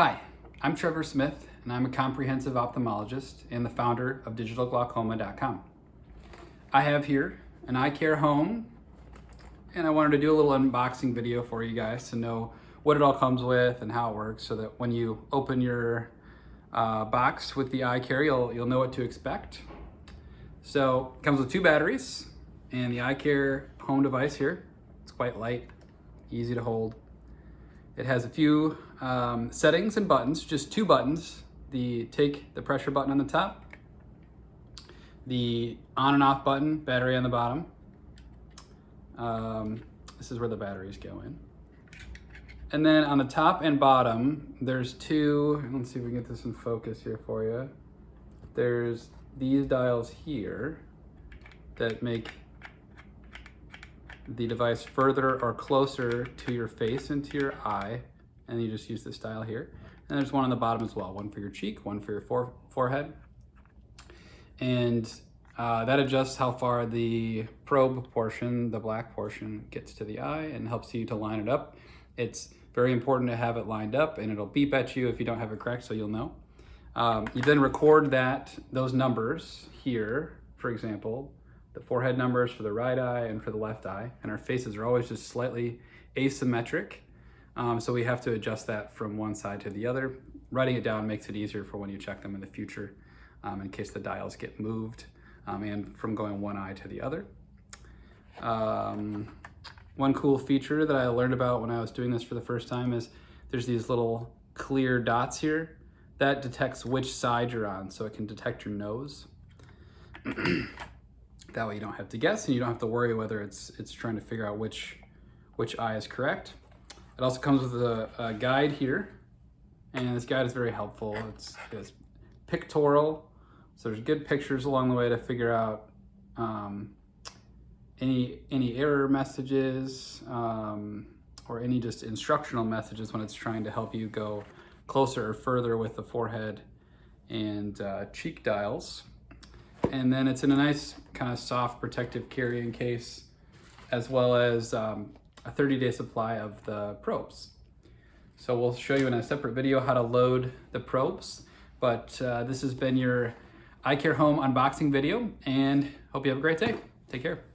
Hi, I'm Trevor Smith, and I'm a comprehensive ophthalmologist and the founder of digitalglaucoma.com. I have here an iCare home, and I wanted to do a little unboxing video for you guys to know what it all comes with and how it works, so that when you open your box with the iCare, you'll know what to expect. So it comes with 2 batteries, and the iCare home device here, it's quite light, easy to hold. It has a few settings and buttons, just 2 buttons. The pressure button on the top, the on and off button, battery on the bottom. This is where the batteries go in. And then on the top and bottom, there's 2, let's see if we can get this in focus here for you. There's these dials here that make the device further or closer to your face and to your eye, and you just use this dial here. And there's one on the bottom as well, one for your cheek, one for your forehead. And that adjusts how far the probe portion, the black portion, gets to the eye and helps you to line it up. It's very important to have it lined up, and it'll beep at you if you don't have it correct, so you'll know. You then record those numbers here, for example, the forehead numbers for the right eye and for the left eye, and our faces are always just slightly asymmetric, so we have to adjust that from one side to the other. Writing it down makes it easier for when you check them in the future, in case the dials get moved, and from going one eye to the other. One cool feature that I learned about when I was doing this for the first time is there's these little clear dots here that detects which side you're on, so it can detect your nose. That way you don't have to guess, and you don't have to worry whether it's trying to figure out which eye is correct. It also comes with a guide here, and this guide is very helpful. It's pictorial, so there's good pictures along the way to figure out any error messages or any just instructional messages when it's trying to help you go closer or further with the forehead and cheek dials. And then it's in a nice kind of soft protective carrying case, as well as a 30-day supply of the probes. So we'll show you in a separate video how to load the probes, but this has been your iCare Home unboxing video, and hope you have a great day. Take care.